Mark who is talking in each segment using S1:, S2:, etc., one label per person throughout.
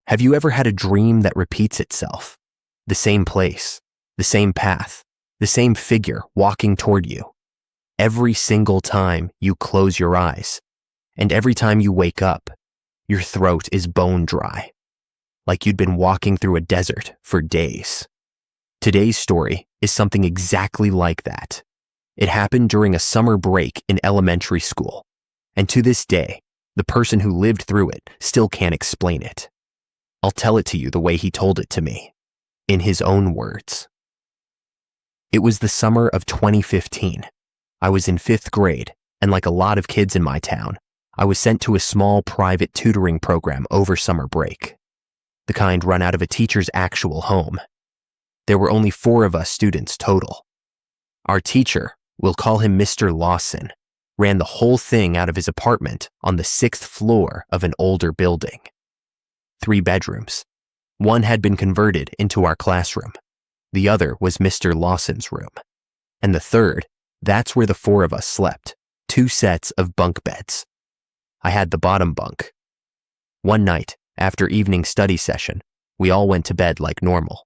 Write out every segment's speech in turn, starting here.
S1: Have you ever had a dream that repeats itself? The same place, the same path, the same figure walking toward you. Every single time you close your eyes, and every time you wake up, your throat is bone dry, like you'd been walking through a desert for days. Today's story is something exactly like that. It happened during a summer break in elementary school, and to this day, the person who lived through it still can't explain it. I'll tell it to you the way he told it to me, in his own words. It was the summer of 2015. I was in 5th grade, and like a lot of kids in my town, I was sent to a small private tutoring program over summer break, the kind run out of a teacher's actual home. There were only 4 of us students total. Our teacher, we'll call him Mr. Lawson, ran the whole thing out of his apartment on the 6th floor of an older building. 3 bedrooms. One had been converted into our classroom. The other was Mr. Lawson's room. And the third, that's where the 4 of us slept, 2 sets of bunk beds. I had the bottom bunk. One night, after evening study session, we all went to bed like normal.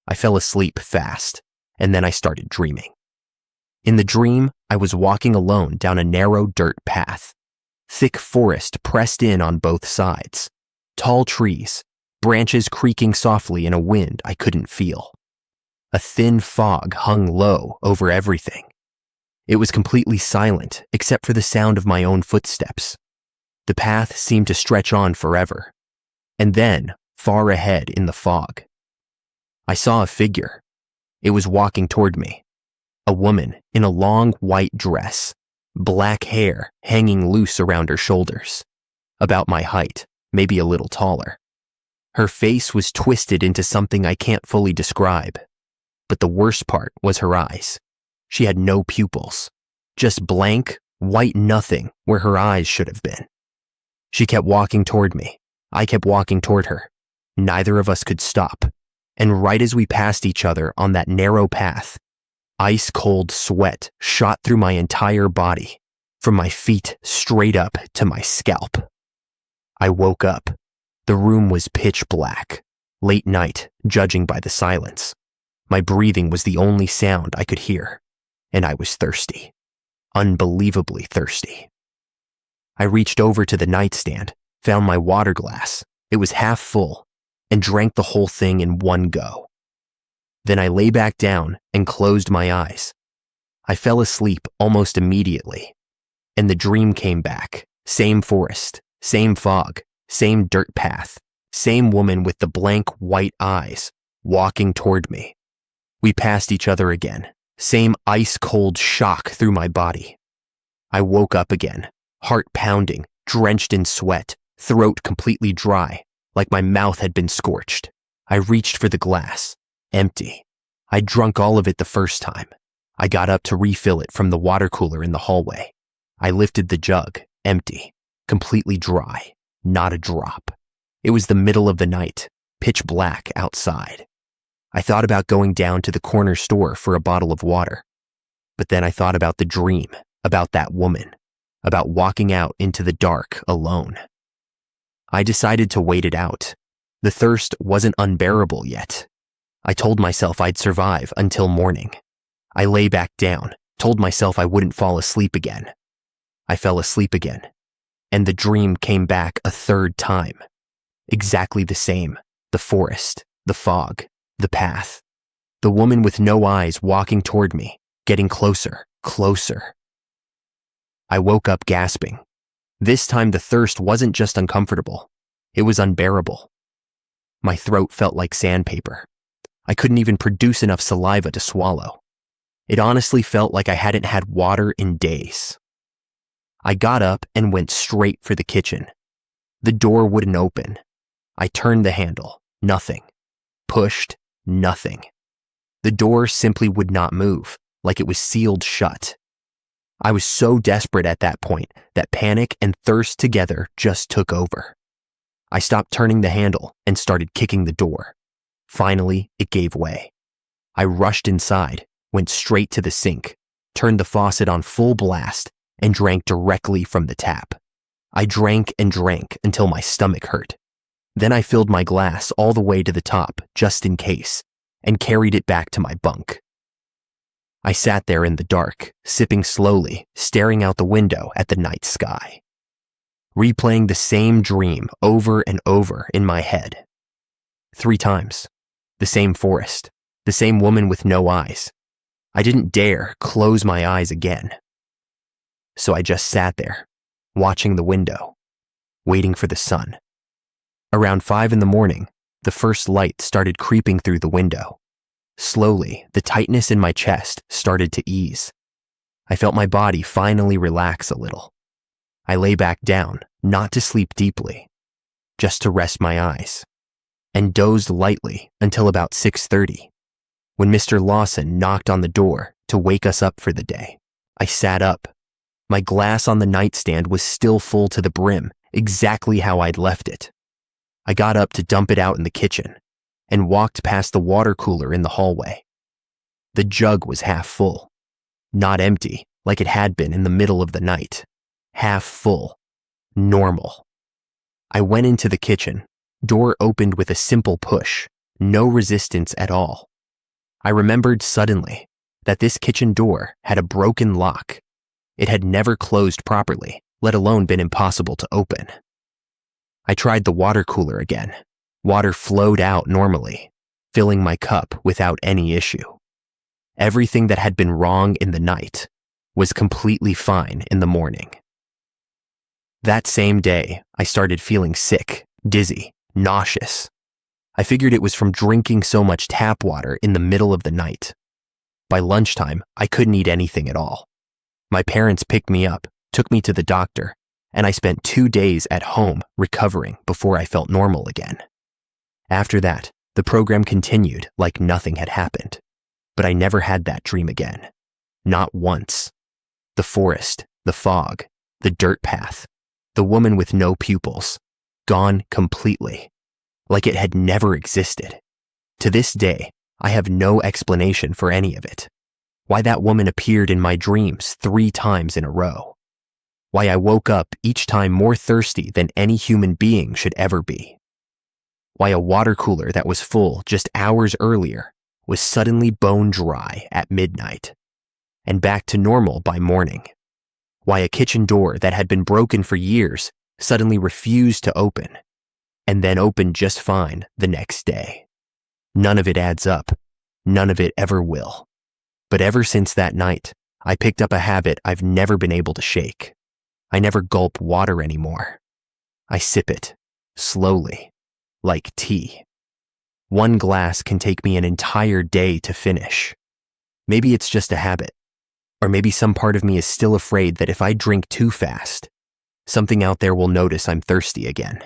S1: I fell asleep fast, and then I started dreaming. In the dream, I was walking alone down a narrow dirt path. Thick forest pressed in on both sides. Tall trees, branches creaking softly in a wind I couldn't feel. A thin fog hung low over everything. It was completely silent except for the sound of my own footsteps. The path seemed to stretch on forever. And then, far ahead in the fog, I saw a figure. It was walking toward me. A woman in a long white dress, black hair hanging loose around her shoulders. About my height, maybe a little taller. Her face was twisted into something I can't fully describe. But the worst part was her eyes. She had no pupils, just blank, white nothing where her eyes should have been. She kept walking toward me. I kept walking toward her. Neither of us could stop. And right as we passed each other on that narrow path, ice-cold sweat shot through my entire body, from my feet straight up to my scalp. I woke up. The room was pitch black, late night, judging by the silence. My breathing was the only sound I could hear, and I was thirsty. Unbelievably thirsty. I reached over to the nightstand, found my water glass. It was half full, and drank the whole thing in one go. Then I lay back down and closed my eyes. I fell asleep almost immediately, and the dream came back. Same forest, same fog, same dirt path, same woman with the blank white eyes, walking toward me. We passed each other again, same ice-cold shock through my body. I woke up again, heart pounding, drenched in sweat, throat completely dry, like my mouth had been scorched. I reached for the glass. Empty. I'd drunk all of it the first time. I got up to refill it from the water cooler in the hallway. I lifted the jug. Empty. Completely dry. Not a drop. It was the middle of the night. Pitch black outside. I thought about going down to the corner store for a bottle of water. But then I thought about the dream, about that woman, about walking out into the dark alone. I decided to wait it out. The thirst wasn't unbearable yet. I told myself I'd survive until morning. I lay back down, told myself I wouldn't fall asleep again. I fell asleep again, and the dream came back a third time. Exactly the same. The forest, the fog, the path. The woman with no eyes walking toward me, getting closer, closer. I woke up gasping. This time the thirst wasn't just uncomfortable. It was unbearable. My throat felt like sandpaper. I couldn't even produce enough saliva to swallow. It honestly felt like I hadn't had water in days. I got up and went straight for the kitchen. The door wouldn't open. I turned the handle. Nothing. Pushed. Nothing. The door simply would not move, like it was sealed shut. I was so desperate at that point that panic and thirst together just took over. I stopped turning the handle and started kicking the door. Finally, it gave way. I rushed inside, went straight to the sink, turned the faucet on full blast, and drank directly from the tap. I drank and drank until my stomach hurt. Then I filled my glass all the way to the top, just in case, and carried it back to my bunk. I sat there in the dark, sipping slowly, staring out the window at the night sky, replaying the same dream over and over in my head. 3 times. The same forest, the same woman with no eyes. I didn't dare close my eyes again. So I just sat there, watching the window, waiting for the sun. Around 5 in the morning, the first light started creeping through the window. Slowly, the tightness in my chest started to ease. I felt my body finally relax a little. I lay back down, not to sleep deeply, just to rest my eyes, and dozed lightly until about 6:30, when Mr. Lawson knocked on the door to wake us up for the day. I sat up. My glass on the nightstand was still full to the brim, exactly how I'd left it. I got up to dump it out in the kitchen and walked past the water cooler in the hallway. The jug was half full, not empty like it had been in the middle of the night. Half full, normal. I went into the kitchen. Door opened with a simple push, no resistance at all. I remembered suddenly that this kitchen door had a broken lock. It had never closed properly, let alone been impossible to open. I tried the water cooler again. Water flowed out normally, filling my cup without any issue. Everything that had been wrong in the night was completely fine in the morning. That same day, I started feeling sick, dizzy, nauseous. I figured it was from drinking so much tap water in the middle of the night. By lunchtime, I couldn't eat anything at all. My parents picked me up, took me to the doctor, and I spent 2 days at home recovering before I felt normal again. After that, the program continued like nothing had happened, but I never had that dream again. Not once. The forest, the fog, the dirt path, the woman with no pupils, gone completely, like it had never existed. To this day, I have no explanation for any of it. Why that woman appeared in my dreams 3 times in a row. Why I woke up each time more thirsty than any human being should ever be. Why a water cooler that was full just hours earlier was suddenly bone dry at midnight and back to normal by morning. Why a kitchen door that had been broken for years suddenly refused to open and then opened just fine the next day. None of it adds up. None of it ever will. But ever since that night, I picked up a habit I've never been able to shake. I never gulp water anymore. I sip it, slowly, like tea. 1 glass can take me an entire day to finish. Maybe it's just a habit, or maybe some part of me is still afraid that if I drink too fast, something out there will notice I'm thirsty again.